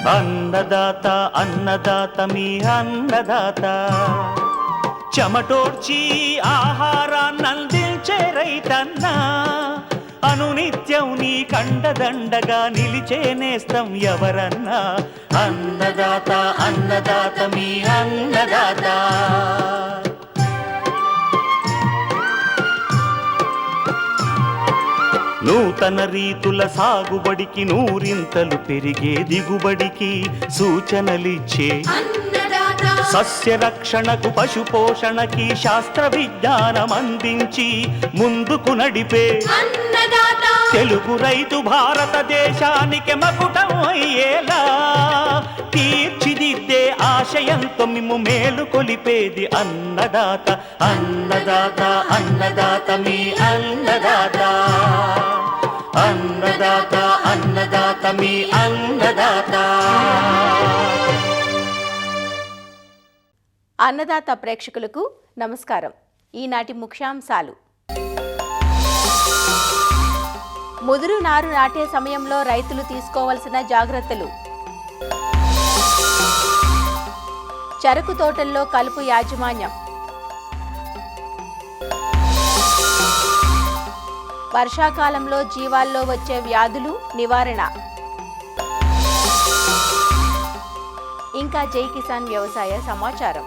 అన్నదాత అన్నదాత మీ అన్నదాత, చెమటోడ్చి ఆహారాన్నందించే రైతన్నా, అనునిత్యం నీ కండదండగా నిలిచే నేస్తం ఎవరన్నా. అన్నదాత అన్నదాత మీ అన్నదాత. నూతన రీతుల సాగుబడికి, నూరింతలు పెరిగే దిగుబడికి సూచనలిచ్చే సస్య రక్షణకు, పశు పోషణకి శాస్త్ర విజ్ఞానం అందించి ముందుకు నడిపే తెలుగు రైతు భారతదేశానికి మకుటం అయ్యేలా తీర్చిదిద్దే ఆశయంతో మిమ్ము మేలు కొలిపేది అన్నదాత. అన్నదాత అన్నదాత మీ అన్నదాత. అన్నదాత అన్నదాత మీ అన్నదాత. అన్నదాత ప్రేక్షకులకు నమస్కారం. ఈనాటి ముఖ్యాంశాలు: ముదురు నారు నాటే సమయంలో రైతులు తీసుకోవాల్సిన జాగ్రత్తలు, చెరకు తోటల్లో కలుపు యాజమాన్యం, వర్షాకాలంలో జీవాల్లో వచ్చే వ్యాధులు నివారణ, ఇంకా జై కిసాన్ వ్యవసాయ సమాచారం.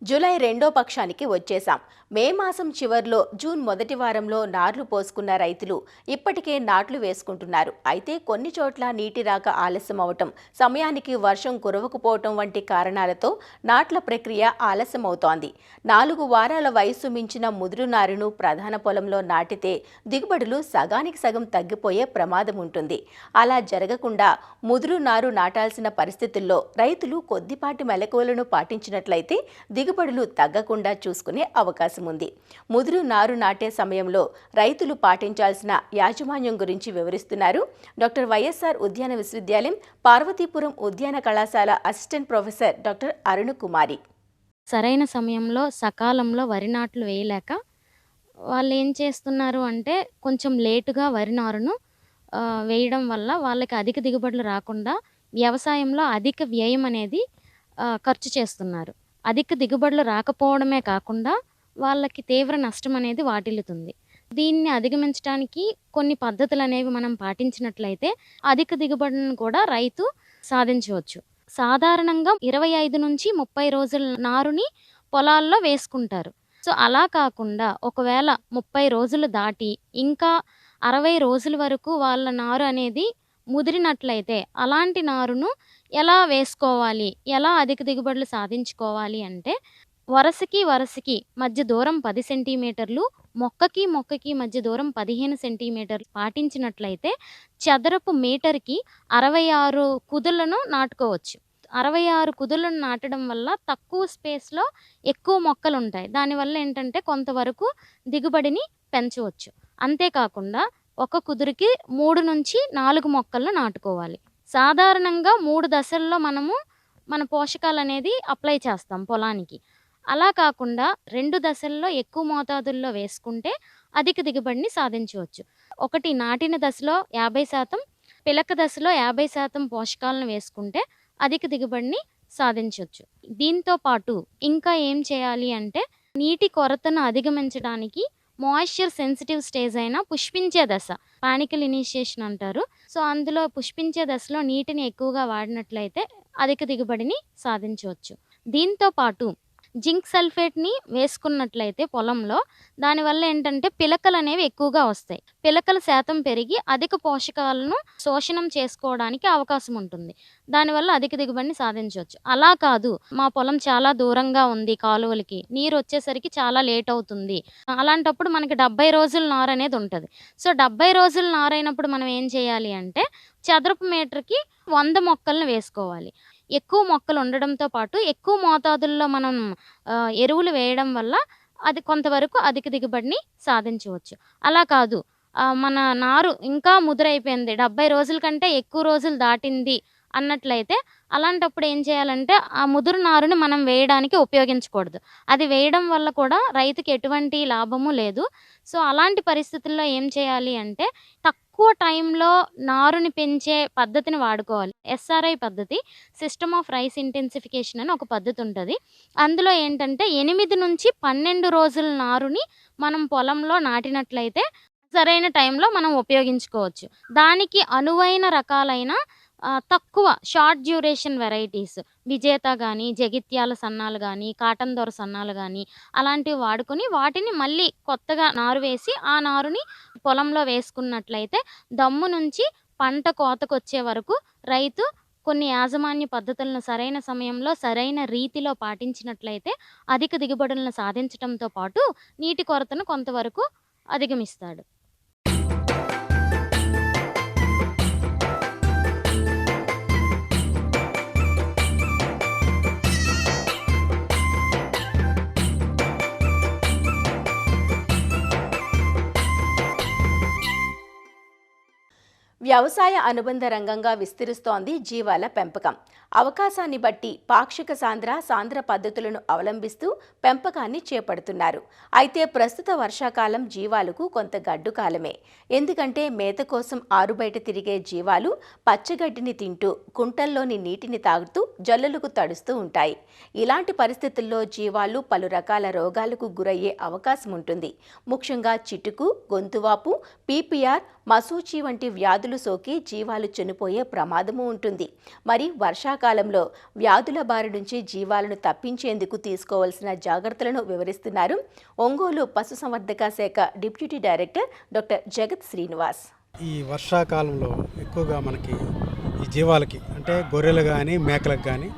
జూలై 2వ పక్షానికి వచ్చేశాం. మే మాసం చివర్లో జూన్ మొదటి వారంలో నార్లు పోసుకున్న రైతులు ఇప్పటికే నాట్లు వేసుకుంటున్నారు. అయితే కొన్ని చోట్ల నీటి రాక ఆలస్యం అవటం, సమయానికి వర్షం కురవకపోవటం వంటి కారణాలతో నాట్ల ప్రక్రియ ఆలస్యమవుతోంది. 4 వారాల వయస్సు మించిన ముదురు నారును ప్రధాన పొలంలో నాటితే దిగుబడులు సగానికి సగం తగ్గిపోయే ప్రమాదం ఉంటుంది. అలా జరగకుండా ముదురు నారు నాటాల్సిన పరిస్థితుల్లో రైతులు కొద్దిపాటి మెలకువలను పాటించినట్లయితే దిగుబడులు తగ్గకుండా చూసుకునే అవకాశం ఉంది. ముదురు నారు నాటే సమయంలో రైతులు పాటించాల్సిన యాజమాన్యం గురించి వివరిస్తున్నారు డాక్టర్ వైఎస్ఆర్ ఉద్యాన విశ్వవిద్యాలయం పార్వతీపురం ఉద్యాన కళాశాల అసిస్టెంట్ ప్రొఫెసర్ డాక్టర్ అరుణకుమారి. సరైన సమయంలో సకాలంలో వరి నాట్లు వేయలేక వాళ్ళు ఏం చేస్తున్నారు అంటే కొంచెం లేటుగా వరి నారును వేయడం వల్ల వాళ్ళకి అధిక దిగుబడులు రాకుండా వ్యవసాయంలో అధిక వ్యయం అనేది ఖర్చు చేస్తున్నారు. అధిక దిగుబడులు రాకపోవడమే కాకుండా వాళ్ళకి తీవ్ర నష్టం అనేది వాటిల్లుతుంది. దీన్ని అధిగమించడానికి కొన్ని పద్ధతులు అనేవి మనం పాటించినట్లయితే అధిక దిగుబడిని కూడా రైతు సాధించవచ్చు. సాధారణంగా 25 నుంచి 30 రోజుల నారుని పొలాల్లో వేసుకుంటారు. సో అలా కాకుండా ఒకవేళ 30 రోజులు దాటి ఇంకా 60 రోజుల వరకు వాళ్ళ నారు అనేది ముదిరినట్లయితే అలాంటి నారును ఎలా వేసుకోవాలి, ఎలా అధిక దిగుబడులు సాధించుకోవాలి అంటే వరసకి మధ్య దూరం 10 సెంటీమీటర్లు, మొక్కకి మధ్య దూరం 15 సెంటీమీటర్లు పాటించినట్లయితే చదరపు మీటర్కి 66 కుదులను నాటుకోవచ్చు. 66 కుదులను నాటడం వల్ల తక్కువ స్పేస్లో ఎక్కువ మొక్కలు ఉంటాయి. దానివల్ల ఏంటంటే కొంతవరకు దిగుబడిని పెంచవచ్చు. అంతేకాకుండా ఒక కుదురుకి 3 నుంచి 4 మొక్కలను నాటుకోవాలి. సాధారణంగా 3 దశల్లో మనము మన పోషకాలు అనేది అప్లై చేస్తాం పొలానికి. అలా కాకుండా 2 దశల్లో ఎక్కువ మోతాదుల్లో వేసుకుంటే అధిక దిగుబడిని సాధించవచ్చు. ఒకటి నాటిన దశలో 50%, పిలక దశలో 50% పోషకాలను వేసుకుంటే అధిక దిగుబడిని సాధించవచ్చు. దీంతో పాటు ఇంకా ఏం చేయాలి అంటే నీటి కొరతను అధిగమించడానికి మాయిశ్చర్ సెన్సిటివ్ స్టేజ్ అయిన పుష్పించే దశ, పానికల్ ఇనిషియేషన్ అంటారు. సో అందులో పుష్పించే దశలో నీటిని ఎక్కువగా వాడినట్లయితే అధిక దిగుబడిని సాధించవచ్చు. దీంతో పాటు జింక్ సల్ఫేట్ని వేసుకున్నట్లయితే పొలంలో దానివల్ల ఏంటంటే పిలకలు అనేవి ఎక్కువగా వస్తాయి. పిలకల శాతం పెరిగి అధిక పోషకాలను శోషణం చేసుకోవడానికి అవకాశం ఉంటుంది. దానివల్ల అధిక దిగుబడిని సాధించవచ్చు. అలా కాదు, మా పొలం చాలా దూరంగా ఉంది, కాలువలకి నీరు వచ్చేసరికి చాలా లేట్ అవుతుంది, అలాంటప్పుడు మనకి 70 రోజుల నారు అనేది ఉంటుంది. సో 70 రోజుల నారు అయినప్పుడు మనం ఏం చేయాలి అంటే చదరపు మీటర్కి 100 మొక్కలను వేసుకోవాలి. ఎక్కువ మొక్కలు ఉండడంతో పాటు ఎక్కువ మోతాదుల్లో మనం ఎరువులు వేయడం వల్ల అది కొంతవరకు అధిక దిగుబడిని సాధించవచ్చు. అలా కాదు మన నారు ఇంకా ముదురైపోయింది, 70 రోజుల కంటే ఎక్కువ రోజులు దాటింది అన్నట్లయితే అలాంటప్పుడు ఏం చేయాలంటే ఆ ముదురు నారుని మనం వేయడానికి ఉపయోగించకూడదు. అది వేయడం వల్ల కూడా రైతుకి ఎటువంటి లాభము లేదు. సో, అలాంటి పరిస్థితుల్లో ఏం చేయాలి అంటే తక్కువ టైంలో నారుని పెంచే పద్ధతిని వాడుకోవాలి. ఎస్ఆర్ఐ పద్ధతి, సిస్టమ్ ఆఫ్ రైస్ ఇంటెన్సిఫికేషన్ అని ఒక పద్ధతి ఉంటది. అందులో ఏంటంటే 8-12 రోజుల నారుని మనం పొలంలో నాటినట్లయితే సరైన టైంలో మనం ఉపయోగించుకోవచ్చు. దానికి అనువైన రకాలైన తక్కువ షార్ట్ డ్యూరేషన్ వెరైటీస్ విజేత గానీ, జగిత్యాల సన్నాలు గానీ, కాటన్ దొర సన్నాలు గానీ అలాంటివి వాడుకొని వాటిని మళ్ళీ కొత్తగా నారు వేసి ఆ నారుని పొలంలో వేసుకున్నట్లయితే దమ్ము నుంచి పంట కోతకొచ్చే వరకు రైతు కొన్ని యాజమాన్య పద్ధతులను సరైన సమయంలో, సరైన రీతిలో పాటించినట్లయితే అధిక దిగుబడులను సాధించటంతో పాటు నీటి కొరతను కొంతవరకు అధిగమిస్తాడు. వ్యవసాయ అనుబంధ రంగంగా విస్తరిస్తోంది జీవాల పెంపకం. అవకాశాన్ని బట్టి పాక్షిక సాంద్ర పద్ధతులను అవలంబిస్తూ పెంపకాన్ని చేపడుతున్నారు. అయితే ప్రస్తుత వర్షాకాలం జీవాలకు కొంత గడ్డు కాలమే. ఎందుకంటే మేత కోసం ఆరుబయట తిరిగే జీవాలు పచ్చగడ్డిని తింటూ కుంటల్లోని నీటిని తాగుతూ జల్లులకు తడుస్తూ ఉంటాయి. ఇలాంటి పరిస్థితుల్లో జీవాలు పలు రకాల రోగాలకు గురయ్యే అవకాశం ఉంటుంది. ముఖ్యంగా చిటుకు, గొంతువాపు, పీపీఆర్, మసూచి వంటి వ్యాధులు సోకి జీవాలు చనిపోయే ప్రమాదము ఉంటుంది. మరి వర్షాకాలంలో వ్యాధుల బారి నుంచి జీవాలను తప్పించేందుకు తీసుకోవాల్సిన జాగ్రత్తలను వివరిస్తున్నారు ఒంగోలు పశుసంవర్ధక శాఖ డిప్యూటీ డైరెక్టర్ డాక్టర్ జగత్ శ్రీనివాస్. ఈ వర్షాకాలంలో ఎక్కువగా మనకి ఈ జీవాలకి అంటే గొర్రెలు కానీ మేకలకు కానీ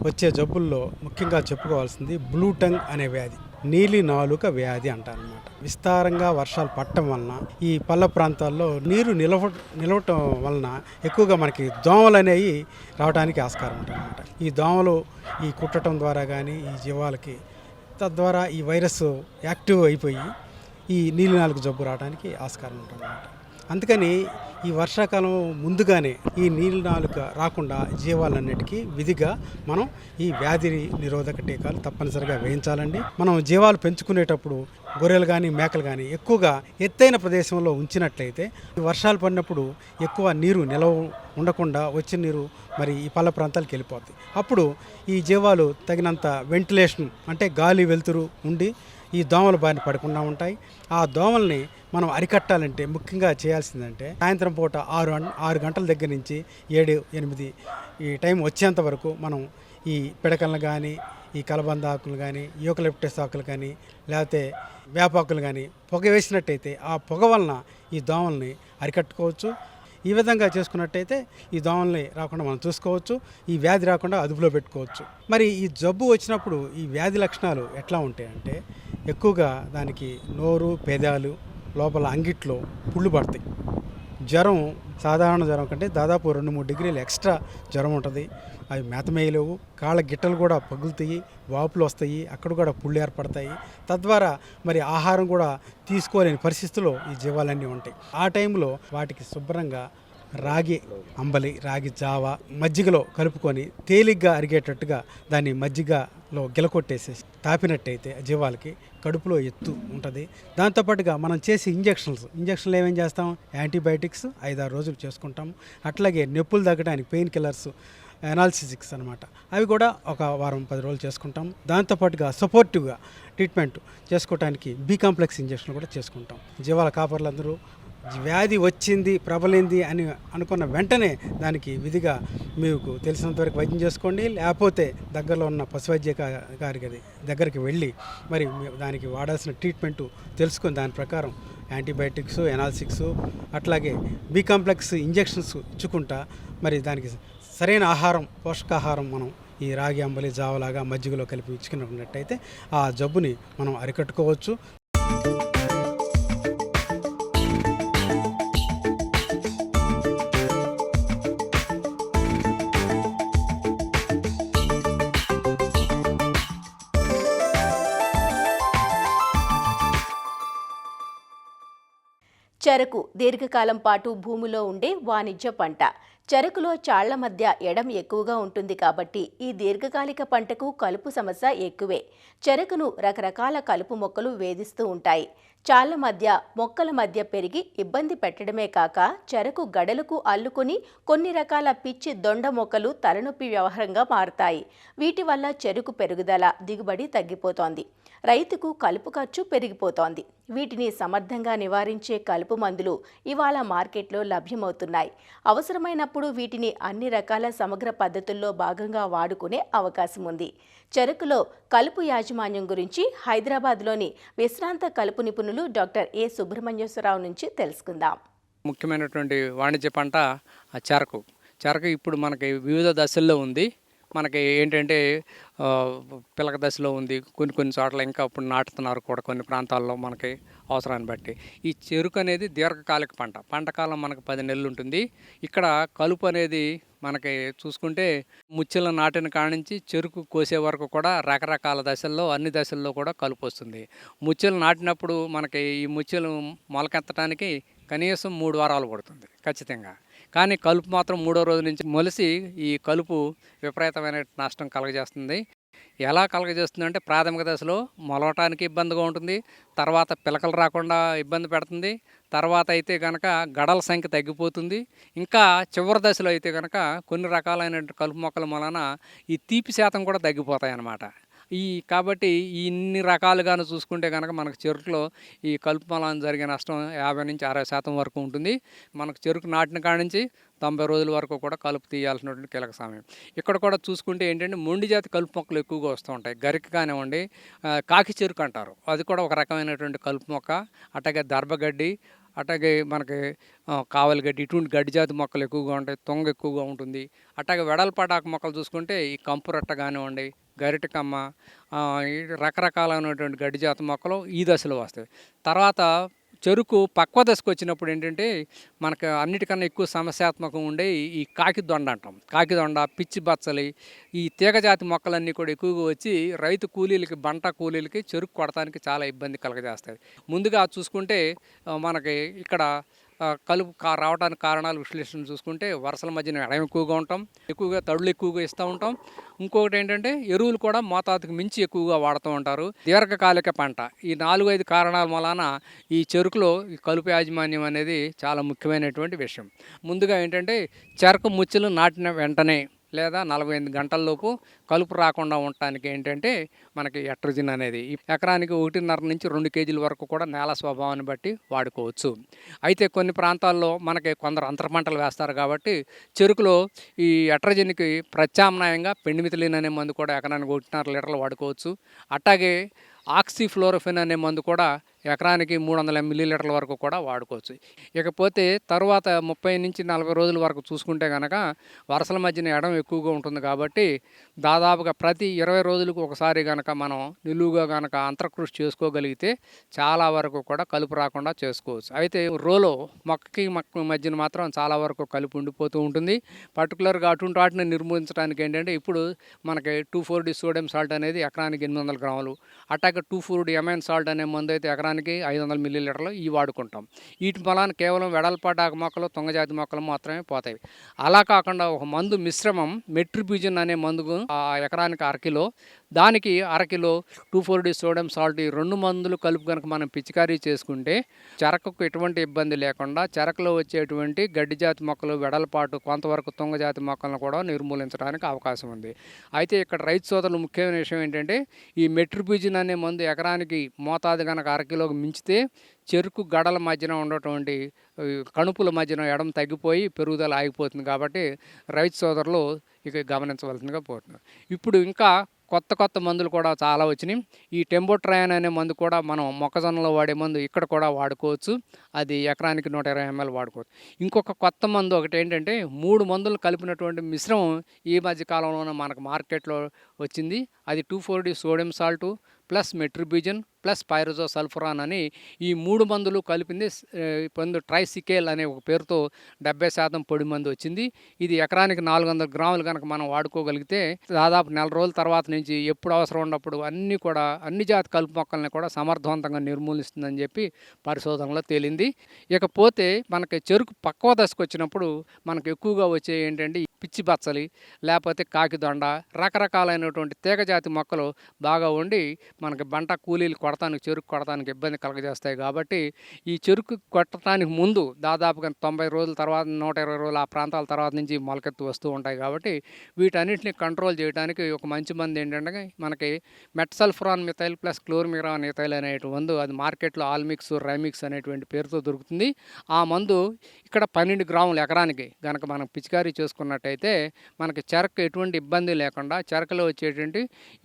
వచ్చే జబ్బుల్లో ముఖ్యంగా చెప్పుకోవాల్సింది బ్లూ టంగ్ అనే వ్యాధి, నీలి నాలుక వ్యాధి అంటారనమాట. విస్తారంగా వర్షాలు పట్టడం వలన ఈ పల్ల ప్రాంతాల్లో నీరు నిలవటం వలన ఎక్కువగా మనకి దోమలు అనేవి రావడానికి ఆస్కారం ఉంటుందన్నమాట. ఈ దోమలు ఈ కుట్టడం ద్వారా కానీ ఈ జీవాలకి తద్వారా ఈ వైరస్ యాక్టివ్ అయిపోయి ఈ నీలి నాలుక జబ్బు రావడానికి ఆస్కారం ఉంటుందన్నమాట. అందుకని ఈ వర్షాకాలం ముందుగానే ఈ నీలి నాలుక రాకుండా జీవాలన్నిటికీ విధిగా మనం ఈ వ్యాధి నిరోధక టీకాలు తప్పనిసరిగా వేయించాలండి. మనం జీవాలు పెంచుకునేటప్పుడు గొర్రెలు కానీ మేకలు కానీ ఎక్కువగా ఎత్తైన ప్రదేశంలో ఉంచినట్లయితే ఈ వర్షాలు పడినప్పుడు ఎక్కువ నీరు నిలవ ఉండకుండా వచ్చిన నీరు మరి ఈ పల్ల ప్రాంతాలకు వెళ్ళిపోతుంది. అప్పుడు ఈ జీవాలు తగినంత వెంటిలేషన్ అంటే గాలి వెలుతురు ఉండి ఈ దోమల బారిన పడకుండా ఉంటాయి. ఆ దోమల్ని మనం అరికట్టాలంటే ముఖ్యంగా చేయాల్సిందంటే సాయంత్రం పూట 6 గంటల దగ్గర నుంచి 7-8 ఈ టైం వచ్చేంత వరకు మనం ఈ పిడకలను కానీ, ఈ కలబంద ఆకులు కానీ, యూకలిప్టస్ ఆకులు కానీ, లేకపోతే వేపాకులు కానీ పొగ వేసినట్టయితే ఆ పొగ వలన ఈ దోమల్ని అరికట్టుకోవచ్చు. ఈ విధంగా చేసుకున్నట్టయితే ఈ దోమల్ని రాకుండా మనం చూసుకోవచ్చు, ఈ వ్యాధి రాకుండా అదుపులో పెట్టుకోవచ్చు. మరి ఈ జబ్బు వచ్చినప్పుడు ఈ వ్యాధి లక్షణాలు ఎట్లా ఉంటాయంటే ఎక్కువగా దానికి నోరు, పెదాలు, లోపల అంగిట్లో పుళ్ళు పడతాయి. జ్వరం సాధారణ జ్వరం కంటే దాదాపు 2-3 డిగ్రీలు ఎక్స్ట్రా జ్వరం ఉంటుంది. అవి మేతమేయలేవు, కాళ్ళ గిట్టలు కూడా పగులుతాయి, వాపులు వస్తాయి, అక్కడ కూడా పుళ్ళు ఏర్పడతాయి. తద్వారా మరి ఆహారం కూడా తీసుకోలేని పరిస్థితుల్లో ఈ జీవాలన్నీ ఉంటాయి. ఆ టైంలో వాటికి శుభ్రంగా రాగి అంబలి, రాగి జావ మజ్జిగలో కలుపుకొని తేలిగ్గా అరిగేటట్టుగా దాన్ని మజ్జిగలో గిలకొట్టేసేసి తాపినట్టయితే జీవాలకి కడుపులో ఎత్తు ఉంటుంది. దాంతోపాటుగా మనం చేసే ఇంజక్షన్లు ఏమేం చేస్తాం, యాంటీబయాటిక్స్ 5-6 రోజులు చేసుకుంటాం. అట్లాగే నొప్పులు తగ్గడానికి పెయిన్ కిల్లర్స్, ఎనాల్సిసిక్స్ అనమాట, అవి కూడా ఒక వారం 10 రోజులు చేసుకుంటాం. దాంతోపాటుగా సపోర్టివ్గా ట్రీట్మెంట్ చేసుకోవడానికి బి కాంప్లెక్స్ ఇంజక్షన్ కూడా చేసుకుంటాం. జీవాల కాపర్లందరూ వ్యాధి వచ్చింది, ప్రబలింది అని అనుకున్న వెంటనే దానికి విధిగా మీకు తెలిసినంతవరకు వైద్యం చేసుకోండి. లేకపోతే దగ్గరలో ఉన్న పశువైద్య గారి దగ్గరికి వెళ్ళి మరి దానికి వాడాల్సిన ట్రీట్మెంటు తెలుసుకొని దాని ప్రకారం యాంటీబయాటిక్స్, ఎనాల్సిక్స్ అట్లాగే బి కాంప్లెక్స్ ఇంజెక్షన్స్ ఇచ్చుకుంటా మరి దానికి సరైన ఆహారం, పోషకాహారం మనం ఈ రాగి అంబలి జావలాగా మజ్జిగలో కలిపి ఇచ్చుకున్నట్టయితే ఆ జబ్బుని మనం అరికట్టుకోవచ్చు. చెరకు దీర్ఘకాలం పాటు భూమిలో ఉండే వాణిజ్య పంట. చెరకులో చాళ్ల మధ్య ఎడం ఎక్కువగా ఉంటుంది కాబట్టి ఈ దీర్ఘకాలిక పంటకు కలుపు సమస్య ఎక్కువే. చెరకును రకరకాల కలుపు మొక్కలు వేధిస్తూ ఉంటాయి. చాళ్ల మధ్య మొక్కల మధ్య పెరిగి ఇబ్బంది పెట్టడమే కాక చెరకు గడలకు అల్లుకుని కొన్ని రకాల పిచ్చి దొండ మొక్కలు తలనొప్పి వ్యవహారంగా మారుతాయి. వీటి వల్ల చెరకు పెరుగుదల, దిగుబడి తగ్గిపోతోంది. రైతుకు కలుపు ఖర్చు పెరిగిపోతోంది. వీటిని సమర్థంగా నివారించే కలుపు మందులు ఇవాళ మార్కెట్లో లభ్యమవుతున్నాయి. అవసరమైనప్పుడు వీటిని అన్ని రకాల సమగ్ర పద్ధతుల్లో భాగంగా వాడుకునే అవకాశం ఉంది. చెరకులో కలుపు యాజమాన్యం గురించి హైదరాబాద్లోని విశ్రాంత కలుపు నిపుణులు డాక్టర్ ఏ సుబ్రహ్మణ్యేశ్వరరావు నుంచి తెలుసుకుందాం. ముఖ్యమైనటువంటి వాణిజ్య పంట చెరకు. చెరకు ఇప్పుడు మనకి వివిధ దశల్లో ఉంది. మనకి ఏంటంటే పిలక దశలో ఉంది, కొన్ని చోట్ల ఇంకా ఇప్పుడు నాటుతున్నారు కూడా కొన్ని ప్రాంతాల్లో మనకి అవసరాన్ని బట్టి. ఈ చెరుకు అనేది దీర్ఘకాలిక పంట కాలం మనకు 10 నెలలు ఉంటుంది. ఇక్కడ కలుపు అనేది మనకి చూసుకుంటే ముచ్చెలు నాటిన కానించి చెరుకు కోసే వరకు కూడా రకరకాల దశల్లో, అన్ని దశల్లో కూడా కలుపు వస్తుంది. ముచ్చెలు నాటినప్పుడు మనకి ఈ ముచ్చెలు మొలకెత్తడానికి కనీసం 3 వారాలు పడుతుంది ఖచ్చితంగా. కానీ కలుపు మాత్రం 3వ రోజు నుంచి మొలిసి ఈ కలుపు విపరీతమైన నష్టం కలుగజేస్తుంది. ఎలా కలుగజేస్తుంది అంటే ప్రాథమిక దశలో మొలవటానికి ఇబ్బందిగా ఉంటుంది, తర్వాత పిలకలు రాకుండా ఇబ్బంది పెడుతుంది, తర్వాత అయితే కనుక గడల సంఖ్య తగ్గిపోతుంది. ఇంకా చివరి దశలో అయితే కనుక కొన్ని రకాలైన కలుపు మొక్కల వలన ఈ తీపి శాతం కూడా తగ్గిపోతాయి అన్నమాట. కాబట్టి ఇన్ని రకాలుగాను చూసుకుంటే కనుక మనకు చెరుకులో ఈ కలుపు వలన జరిగే నష్టం 50 నుంచి 60% వరకు ఉంటుంది. మనకు చెరుకు నాటిన కాడి నుంచి 90 రోజుల వరకు కూడా కలుపు తీయాల్సినటువంటి కీలక సమయం. ఇక్కడ కూడా చూసుకుంటే ఏంటంటే మొండి జాతి కలుపు మొక్కలు ఎక్కువగా వస్తూ ఉంటాయి. గరిక కానివ్వండి, కాకి చెరుకు అంటారు, అది కూడా ఒక రకమైనటువంటి కలుపు మొక్క. అట్లాగే దర్భగడ్డి, అట్లాగే మనకి కావలి గడ్డి, ఇటువంటి గడ్డి జాతి మొక్కలు ఎక్కువగా ఉంటాయి. తొంగ ఎక్కువగా ఉంటుంది. అట్లాగే వెడల్పాటాకు మొక్కలు చూసుకుంటే ఈ కంపురట్ట కానివ్వండి, గరిటకమ్మ, రకరకాలైనటువంటి గడ్డి జాతి మొక్కలు ఈ దశలో వస్తాయి. తర్వాత చెరుకు పక్వ దశకు వచ్చినప్పుడు ఏంటంటే మనకు అన్నిటికన్నా ఎక్కువ సమస్యాత్మకం ఉండే ఈ కాకి దొండ అంటాం. కాకి దొండ, పిచ్చి బచ్చలి, ఈ తీగజాతి మొక్కలన్నీ కూడా ఎక్కువగా వచ్చి రైతు కూలీలకి, బంట కూలీలకి చెరుకు కొడటానికి చాలా ఇబ్బంది కలగజేస్తాయి. ముందుగా చూసుకుంటే మనకి ఇక్కడ కలుపు రావడానికి కారణాలు విశ్లేషణ చూసుకుంటే వరుసల మధ్యన ఎడం ఎక్కువగా ఉంటాం, ఎక్కువగా తడులు ఎక్కువగా ఇస్తూ ఉంటాం. ఇంకొకటి ఏంటంటే ఎరువులు కూడా మోతాదుకు మించి ఎక్కువగా వాడుతూ ఉంటారు. దీర్ఘకాలిక పంట. ఈ 4-5 కారణాల వలన ఈ చెరుకులో ఈ కలుపు యాజమాన్యం అనేది చాలా ముఖ్యమైనటువంటి విషయం. ముందుగా ఏంటంటే చెరకు ముచ్చెలు నాటిన వెంటనే లేదా 48 గంటల్లోపు కలుపు రాకుండా ఉండటానికి ఏంటంటే మనకి ఎట్రజిన్ అనేది ఎకరానికి 1.5 నుంచి 2 కేజీల వరకు కూడా నేల స్వభావాన్ని బట్టి వాడుకోవచ్చు. అయితే కొన్ని ప్రాంతాల్లో మనకి కొందరు అంతర పంటలు వేస్తారు కాబట్టి చెరుకులో ఈ ఎట్రజిన్కి ప్రత్యామ్నాయంగా పెండిమిథిలిన్ అనే మందు కూడా ఎకరానికి 1.5 లీటర్లు వాడుకోవచ్చు. అట్లాగే ఆక్సిఫ్లోరోఫిన్ అనే మందు కూడా ఎకరానికి 300 మిల్లీలీటర్ల వరకు కూడా వాడుకోవచ్చు. ఇకపోతే తర్వాత 30 నుంచి 40 రోజుల వరకు చూసుకుంటే కనుక వరుసల మధ్యన ఎడం ఎక్కువగా ఉంటుంది కాబట్టి దాదాపుగా ప్రతి 20 రోజులకు ఒకసారి కనుక మనం నిలువుగా కనుక అంతర్కృషి చేసుకోగలిగితే చాలా వరకు కూడా కలుపు రాకుండా చేసుకోవచ్చు. అయితే రోలో మొక్కకి మొక్క మధ్యన మాత్రం చాలా వరకు కలుపు ఉండిపోతూ ఉంటుంది. పర్టికులర్గా అటువంటి వాటిని నిర్మూలించడానికి ఏంటంటే ఇప్పుడు మనకి 2,4-D సోడియం సాల్ట్ అనేది ఎకరానికి 800 గ్రాములు, అట్లాగే 2,4-D ఎమైన్ సాల్ట్ అనే మందు అయితే ఎకరానికి 500 మిల్లీలీటర్లు ఇవి వాడుకుంటాం. వీటి వలన కేవలం వెడల్పాటాకు మొక్కలు, తొంగజాతి మొక్కలు మాత్రమే పోతాయి. అలా కాకుండా ఒక మందు మిశ్రమం మెట్రిబ్యూజన్ అనే మందు ఎకరానికి 1/2 కిలో, దానికి 1/2 కిలో 2,4-D సోడియం సాల్ట్, ఈ 2 మందులు కలుపు కనుక మనం పిచికారీ చేసుకుంటే చెరకుకు ఎటువంటి ఇబ్బంది లేకుండా చెరకులో వచ్చేటువంటి గడ్డి జాతి మొక్కలు, వెడల్పాటు, కొంతవరకు తొంగజాతి మొక్కలను కూడా నిర్మూలించడానికి అవకాశం ఉంది. అయితే ఇక్కడ రైతు సోదరులు ముఖ్యమైన విషయం ఏంటంటే ఈ మెట్రిబ్యూజన్ అనే మందు ఎకరానికి మోతాదు కనుక 1/2 కిలోకి మించితే చెరుకు గడల మధ్యన ఉన్నటువంటి కణుపుల మధ్యన ఎడం తగ్గిపోయి పెరుగుదల ఆగిపోతుంది. కాబట్టి రైతు సోదరులు ఇక గమనించవలసిందిగా పోతున్నారు. ఇప్పుడు ఇంకా కొత్త మందులు కూడా చాలా వచ్చినాయి. ఈ టెంబోట్రయాన్ అనే మందు కూడా మనం మొక్కజొన్నలో వాడే మందు ఇక్కడ కూడా వాడుకోవచ్చు. అది ఎకరానికి 120 ml వాడుకోవచ్చు. ఇంకొక కొత్త మందు ఒకటి ఏంటంటే 3 మందులు కలిపినటువంటి మిశ్రమం ఈ మధ్య కాలంలోనే మనకు మార్కెట్లో వచ్చింది. అది 2,4-D sodium salt plus metribuzin plus pyrazosulfuron అని ఈ 3 మందులు కలిపింది పొందు ట్రైసికేల్ అనే ఒక పేరుతో 70% పొడి మందు వచ్చింది. ఇది ఎకరానికి 400 గ్రాములు కనుక మనం వాడుకోగలిగితే దాదాపు నెల రోజుల తర్వాత నుంచి ఎప్పుడు అవసరం ఉన్నప్పుడు అన్ని జాతి కలుపు మొక్కల్ని కూడా సమర్థవంతంగా నిర్మూలిస్తుందని చెప్పి పరిశోధనలో తేలింది. ఇకపోతే మనకి చెరుకు పక్వ దశకు వచ్చినప్పుడు మనకు ఎక్కువగా వచ్చే ఏంటంటే పిచ్చి బచ్చలి, లేకపోతే కాకిదొండ, రకరకాలైనటువంటి తీగజాతి మొక్కలు బాగా ఉండి మనకి బంట కూలీలు చెరుకు కొడటానికి ఇబ్బంది కలగజేస్తాయి. కాబట్టి ఈ చెరుకు కొట్టడానికి ముందు దాదాపుగా 90 రోజుల తర్వాత 120 రోజులు ఆ ప్రాంతాల తర్వాత నుంచి మొలకెత్తు వస్తూ ఉంటాయి. కాబట్టి వీటన్నిటిని కంట్రోల్ చేయడానికి ఒక మంచి మందు ఏంటంటే మనకి మెట్సల్ఫ్రాన్ మిథైల్ ప్లస్ క్లోర్మిరాన్ మిథైల్ అనేటువంటి మందు, అది మార్కెట్లో ఆల్మిక్స్ రైమిక్స్ అనేటువంటి పేరుతో దొరుకుతుంది. ఆ మందు ఇక్కడ 12 గ్రాములు ఎకరానికి కనుక మనం పిచికారీ చేసుకున్నట్టయితే మనకి చెరకు ఎటువంటి ఇబ్బంది లేకుండా చెరకులో వచ్చేటువంటి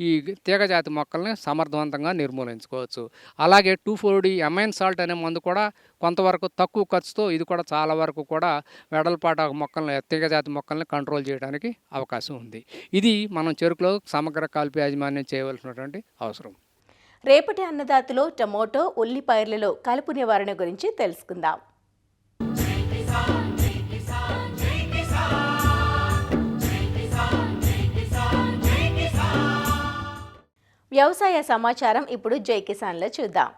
ఈ తీగజాతి మొక్కల్ని సమర్థవంతంగా నిర్మూలించుకోవచ్చు. అలాగే 2,4-D అమైన్ సాల్ట్ అనే మందు కూడా కొంతవరకు తక్కువ ఖర్చుతో ఇది కూడా చాలా వరకు కూడా వెడల్పాటు మొక్కల్ని తీగజాతి మొక్కల్ని కంట్రోల్ చేయడానికి అవకాశం ఉంది. ఇది మనం చెరుకులో సమగ్ర కాల్పు యాజమాన్యం చేయవలసినటువంటి అవసరం. రేపటి అన్నదాతలో టమోటో, ఉల్లిపాయలలో కలుపు నివారణ గురించి తెలుసుకుందాం. వ్యవసాయ సమాచారం ఇప్పుడు జై కిసాన్లో చూద్దాం.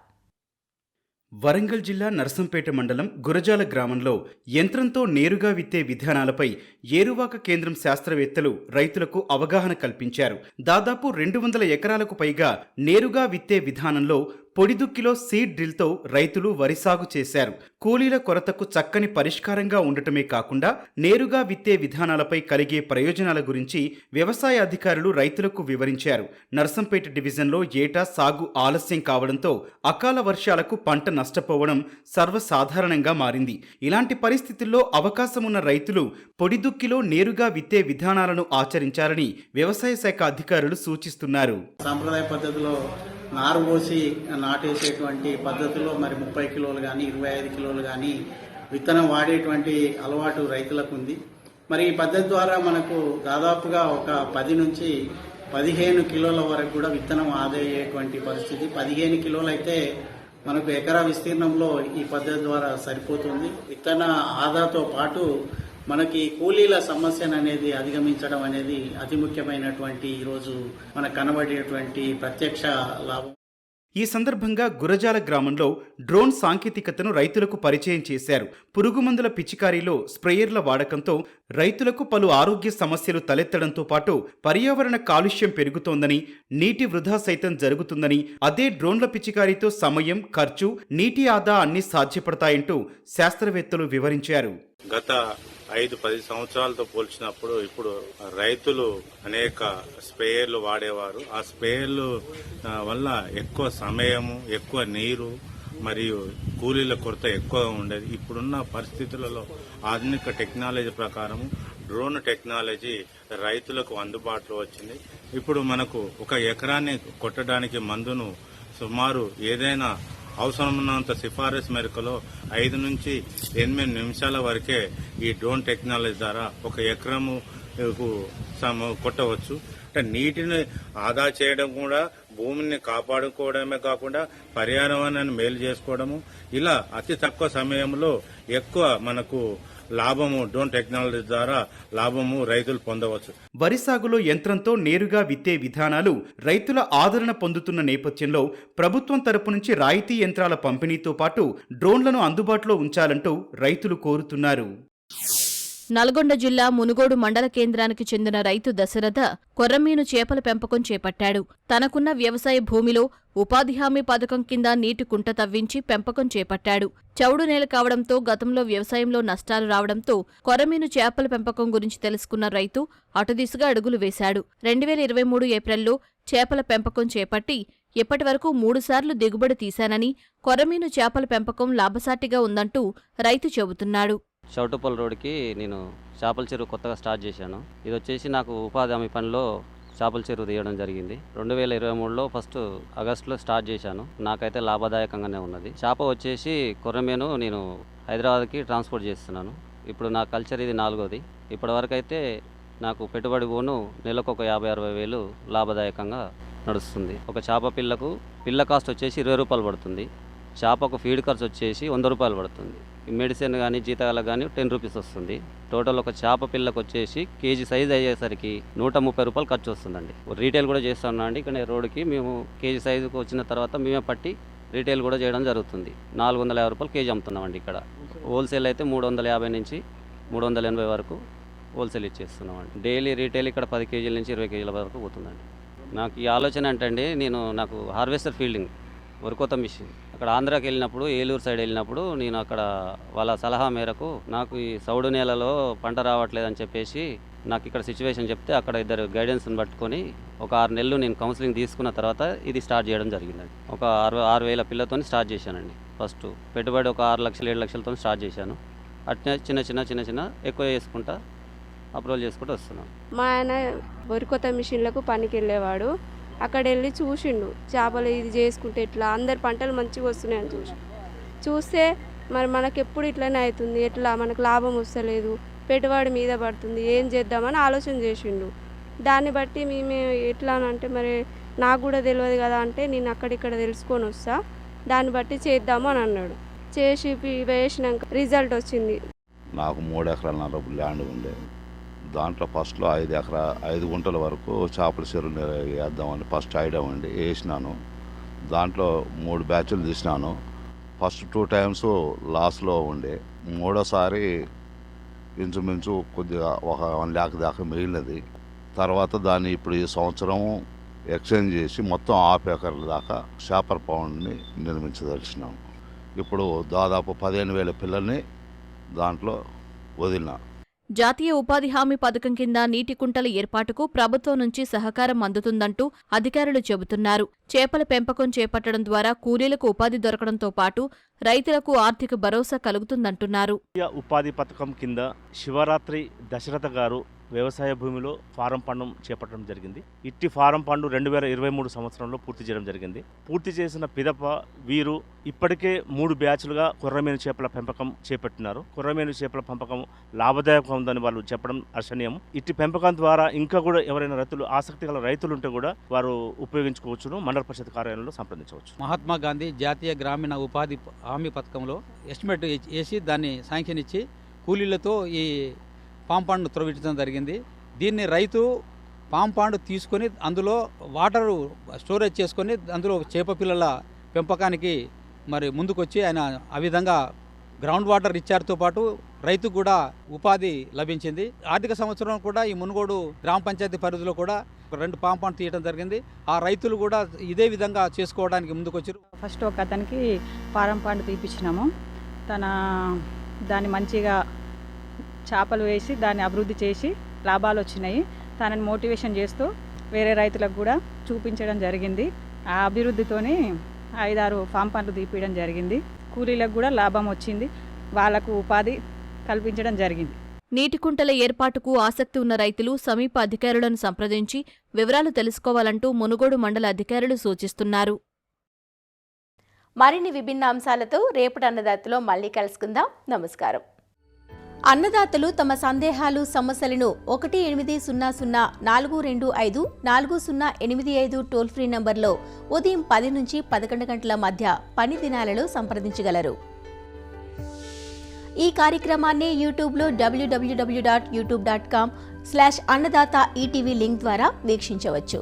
వరంగల్ జిల్లా నర్సంపేట మండలం గురజాల గ్రామంలో యంత్రంతో నేరుగా విత్తే విధానాలపై ఏరువాక కేంద్రం శాస్త్రవేత్తలు రైతులకు అవగాహన కల్పించారు. దాదాపు 200 ఎకరాలకు పైగా నేరుగా విత్తే విధానంలో పొడిదుక్కిలో సీడ్ డ్రిల్తో రైతులు వరి సాగు చేశారు. కూలీల కొరతకు చక్కని పరిష్కారంగా ఉండటమే కాకుండా నేరుగా విత్తే విధానాలపై కలిగే ప్రయోజనాల గురించి వ్యవసాయ అధికారులు రైతులకు వివరించారు. నర్సంపేట డివిజన్లో ఏటా సాగు ఆలస్యం కావడంతో అకాల వర్షాలకు పంట నష్టపోవడం సర్వసాధారణంగా మారింది. ఇలాంటి పరిస్థితుల్లో అవకాశమున్న రైతులు పొడిదుక్కిలో నేరుగా విత్తే విధానాలను ఆచరించాలని వ్యవసాయ శాఖ అధికారులు సూచిస్తున్నారు. సాంప్రదాయ పద్ధతిలో నారు పోసి నాటేసేటువంటి పద్ధతిలో మరి 30 కిలోలు కానీ 25 కిలోలు కానీ విత్తనం వాడేటువంటి అలవాటు రైతులకు ఉంది. మరి ఈ పద్ధతి ద్వారా మనకు దాదాపుగా ఒక 10 నుంచి 15 కిలోల వరకు కూడా విత్తనం ఆదాయేటువంటి పరిస్థితి. 15 కిలోలు అయితే మనకు ఎకరా విస్తీర్ణంలో ఈ పద్ధతి ద్వారా సరిపోతుంది. విత్తన ఆదాతో పాటు మనకి కూలీల సమస్యను అనేది అధిగమించడం అనేది అతి ముఖ్యమైనటువంటి ఈరోజు మనకు కనబడేటువంటి ప్రత్యక్ష లాభం. ఈ సందర్భంగా గురజాల గ్రామంలో డ్రోన్ సాంకేతికతను రైతులకు పరిచయం చేశారు. పురుగుమందుల పిచికారీలో స్ప్రేయర్ల వాడకంతో రైతులకు పలు ఆరోగ్య సమస్యలు తలెత్తడంతో పాటు పర్యావరణ కాలుష్యం పెరుగుతోందని, నీటి వృధా సైతం జరుగుతుందని, అదే డ్రోన్ల పిచికారీతో సమయం, ఖర్చు, నీటి ఆదా అన్నీ సాధ్యపడతాయంటూ శాస్త్రవేత్తలు వివరించారు. గత 5-10 సంవత్సరాలతో పోల్చినప్పుడు ఇప్పుడు రైతులు అనేక స్ప్రేయర్లు వాడేవారు. ఆ స్ప్రేయర్లు వల్ల ఎక్కువ సమయము, ఎక్కువ నీరు మరియు కూలీల కొరత ఎక్కువగా ఉండేది. ఇప్పుడున్న పరిస్థితులలో ఆధునిక టెక్నాలజీ ప్రకారం డ్రోన్ టెక్నాలజీ రైతులకు అందుబాటులో వచ్చింది. ఇప్పుడు మనకు ఒక ఎకరాన్ని కొట్టడానికి మందును సుమారు ఏదైనా అవసరమున్నంత సిఫారసు మేరకులో 5 నుంచి 8 నిమిషాల వరకే ఈ డ్రోన్ టెక్నాలజీ ద్వారా ఒక ఎకరము కొట్టవచ్చు. అంటే నీటిని ఆదా చేయడం కూడా, భూమిని కాపాడుకోవడమే కాకుండా పర్యావరణాన్ని మేలు చేసుకోవడము, ఇలా అతి తక్కువ సమయంలో ఎక్కువ మనకు లాభము డ్రోన్ టెక్నాలజీ ద్వారా లాభము రైతులు పొందవచ్చు. వరి సాగులో యంత్రంతో నేరుగా విత్తే విధానాలు రైతుల ఆదరణ పొందుతున్న నేపథ్యంలో ప్రభుత్వం తరపు నుంచి రాయితీ యంత్రాల పంపిణీతో పాటు డ్రోన్లను అందుబాటులో ఉంచాలంటూ రైతులు కోరుతున్నారు. నల్గొండ జిల్లా మునుగోడు మండల కేంద్రానికి చెందిన రైతు దశరథ కొర్రమీను చేపల పెంపకం చేపట్టాడు. తనకున్న వ్యవసాయ భూమిలో ఉపాధి హామీ పథకం కింద నీటి కుంట తవ్వించి పెంపకం చేపట్టాడు. చౌడు నేల కావడంతో గతంలో వ్యవసాయంలో నష్టాలు రావడంతో కొర్రమీను చేపల పెంపకం గురించి తెలుసుకున్న రైతు అటు దిశగా అడుగులు వేశాడు. 2023 ఏప్రిల్లో చేపల పెంపకం చేపట్టి ఇప్పటి వరకు 3 సార్లు దిగుబడి తీశానని, కొర్రమీను చేపల పెంపకం లాభసాటిగా ఉందంటూ రైతు చెబుతున్నాడు. చౌటుపల్లి రోడ్కి నేను చేపల చెరువు కొత్తగా స్టార్ట్ చేశాను. ఇది వచ్చేసి నాకు ఉపాధి హామీ పనిలో చేపల చెరువు తీయడం జరిగింది. 2023లో ఫస్ట్ ఆగస్టులో స్టార్ట్ చేశాను. నాకైతే లాభదాయకంగానే ఉన్నది. చేప వచ్చేసి కొర్రమీను నేను హైదరాబాద్కి ట్రాన్స్పోర్ట్ చేస్తున్నాను. ఇప్పుడు నా కల్చర్ ఇది 4వది. ఇప్పటి వరకు అయితే నాకు పెట్టుబడి పోను నెలకు ఒక 50-60 వేలు లాభదాయకంగా నడుస్తుంది. ఒక చేప పిల్ల కాస్ట్ వచ్చేసి 20 రూపాయలు పడుతుంది. చేపకు ఫీడ్ ఖర్చు వచ్చేసి 100 రూపాయలు పడుతుంది. మెడిసిన్ కానీ జీతాలకు కానీ 10 రూపీస్ వస్తుంది. టోటల్ ఒక చేప పిల్లకు వచ్చేసి కేజీ సైజ్ అయ్యేసరికి 130 రూపాయలు ఖర్చు వస్తుందండి. రీటైల్ కూడా చేస్తున్నాం అండి. ఇక్కడ రోడ్డుకి మేము కేజీ సైజుకి వచ్చిన తర్వాత మేమే పట్టి రీటైల్ కూడా చేయడం జరుగుతుంది. 450 రూపాయలు కేజీ అమ్ముతున్నామండి. ఇక్కడ హోల్సేల్ అయితే 350 నుంచి 380 వరకు హోల్సేల్ ఇచ్చేస్తున్నామండి. డైలీ రీటైల్ ఇక్కడ 10 కేజీల నుంచి 20 కేజీల వరకు పోతుందండి. నాకు ఈ ఆలోచన అంటే నాకు హార్వెస్టర్ ఫీల్డింగ్ వరికోత మిషన్ అక్కడ ఆంధ్రాకి వెళ్ళినప్పుడు, ఏలూరు సైడ్ వెళ్ళినప్పుడు నేను అక్కడ వాళ్ళ సలహా మేరకు నాకు ఈ సౌడు నేలలో పంట రావట్లేదని చెప్పేసి నాకు ఇక్కడ సిచ్యువేషన్ చెప్తే అక్కడ ఇద్దరు గైడెన్స్ని పట్టుకొని ఒక 6 నెలలు నేను కౌన్సిలింగ్ తీసుకున్న తర్వాత ఇది స్టార్ట్ చేయడం జరిగిందండి. ఒక 6,000 పిల్లతో స్టార్ట్ చేశానండి. ఫస్ట్ పెట్టుబడి ఒక 6 లక్షలు 7 లక్షలతో స్టార్ట్ చేశాను. అట్నే చిన్న ఎక్కువ చేసుకుంటా అప్రూవల్ చేసుకుంటూ వస్తున్నాను. మా ఆయన వరికోత మిషన్లకు పనికి వెళ్ళేవాడు. అక్కడ వెళ్ళి చూసిండు, చేపలు ఇది చేసుకుంటే ఇట్లా అందరి పంటలు మంచిగా వస్తున్నాయని చూస్తే మరి మనకు ఎప్పుడు ఇట్లనే అవుతుంది, ఎట్లా మనకు లాభం వస్తలేదు, పెట్టుబడి మీద పడుతుంది, ఏం చేద్దామని ఆలోచన చేసిండు. దాన్ని బట్టి మేము ఎట్లా అంటే మరి నాకు కూడా తెలియదు కదా అంటే నేను అక్కడిక్కడ తెలుసుకొని వస్తా, దాన్ని బట్టి చేద్దాము అని అన్నాడు. చేసి వేసినాక రిజల్ట్ వచ్చింది. నాకు 3 ఎకరాల ల్యాండ్ ఉండేది. దాంట్లో ఫస్ట్లో 5 గుంటల వరకు చేపల చెరువు వేద్దామని ఫస్ట్ ఐడియా ఉండి వేసినాను. దాంట్లో 3 బ్యాచ్లు తీసినాను. ఫస్ట్ 2 టైమ్స్ లాస్లో ఉండే, మూడోసారి ఇంచుమించు కొద్దిగా ఒక 1 lakh దాకా మిగిలినది. తర్వాత దాన్ని ఇప్పుడు ఈ సంవత్సరం ఎక్స్చేంజ్ చేసి మొత్తం 1/2 ఎకర్ల దాకా చేపల పౌండ్ని నిర్మించదలిచినాం. ఇప్పుడు దాదాపు 15,000 పిల్లల్ని దాంట్లో వదిలినా. జాతీయ ఉపాధి హామీ పథకం కింద నీటి కుంటల ఏర్పాటుకు ప్రభుత్వం నుంచి సహకారం అందుతుందంటూ అధికారులు చెబుతున్నారు. చేపల పెంపకం చేపట్టడం ద్వారా కూలీలకు ఉపాధి దొరకడంతో పాటు రైతులకు ఆర్థిక భరోసా కలుగుతుందంటున్నారు. ఉపాధి పథకం కింద శివరాత్రి దశరథ గారు వ్యవసాయ భూమిలో ఫారం పండు చేపట్టడం జరిగింది. ఇట్టి ఫారం పండు 2023 సంవత్సరంలో పూర్తి చేయడం జరిగింది. పూర్తి చేసిన పిదప వీరు ఇప్పటికే 3 బ్యాచ్లుగా కొర్రమీను చేపల పెంపకం చేపట్టినారు. కొర్రమీను చేపల పెంపకం లాభదాయకంగా ఉందని వాళ్ళు చెప్పడం హర్షణీయం. ఇట్టి పెంపకం ద్వారా ఇంకా కూడా ఎవరైనా రైతులు ఆసక్తి గల రైతులు ఉంటే కూడా వారు ఉపయోగించుకోవచ్చును. మండల పరిషత్ కార్యాలయంలో సంప్రదించవచ్చు. మహాత్మా గాంధీ జాతీయ గ్రామీణ ఉపాధి హామీ పథకంలో ఎస్టిమేట్ వేసి దాన్ని శాంక్షన్ ఇచ్చి కూలీలతో ఈ పాంపాండ్ను త్రవ్వించడం జరిగింది. దీన్ని రైతు పాంపాండు తీసుకొని అందులో వాటరు స్టోరేజ్ చేసుకొని అందులో చేప పిల్లల పెంపకానికి మరి ముందుకొచ్చి ఆయన ఆ విధంగా గ్రౌండ్ వాటర్ రీఛార్జ్తో పాటు రైతుకు కూడా ఉపాధి లభించింది. ఆర్థిక సంవత్సరం కూడా ఈ మునుగోడు గ్రామ పంచాయతీ పరిధిలో కూడా 2 పాంపాండు తీయడం జరిగింది. ఆ రైతులు కూడా ఇదే విధంగా చేసుకోవడానికి ముందుకొచ్చారు. ఫస్ట్ ఒక అతనికి పారం పండు తీపిచ్చినాము. దాన్ని మంచిగా చేపలు వేసి దాన్ని అభివృద్ధి చేసి లాభాలు వచ్చినాయి. తనని మోటివేషన్ చేస్తూ వేరే రైతులకు కూడా చూపించడం జరిగింది. ఆ అభివృద్ధితోనే 5-6 ఫామ్ పండ్లు తీపియడం జరిగింది. కూలీలకు కూడా లాభం వచ్చింది, వాళ్లకు ఉపాధి కల్పించడం జరిగింది. నీటి కుంటల ఏర్పాటుకు ఆసక్తి ఉన్న రైతులు సమీప అధికారులను సంప్రదించి వివరాలు తెలుసుకోవాలంటూ మునుగోడు మండల అధికారులు సూచిస్తున్నారు. మరిన్ని విభిన్న అంశాలతో రేపటి అన్నదాతలో మళ్ళీ కలుసుకుందాం. నమస్కారం. అన్నదాతలు తమ సందేహాలు సమస్యలను 1-800-425-4085 టోల్ ఫ్రీ నంబర్లో ఉదయం 10 నుంచి 11 గంటల మధ్య పని దినాలలో సంప్రదించగలరు. ఈ కార్యక్రమాన్ని యూట్యూబ్లో www.youtube.com/అన్నదాత ఈటీవీ లింక్ ద్వారా వీక్షించవచ్చు.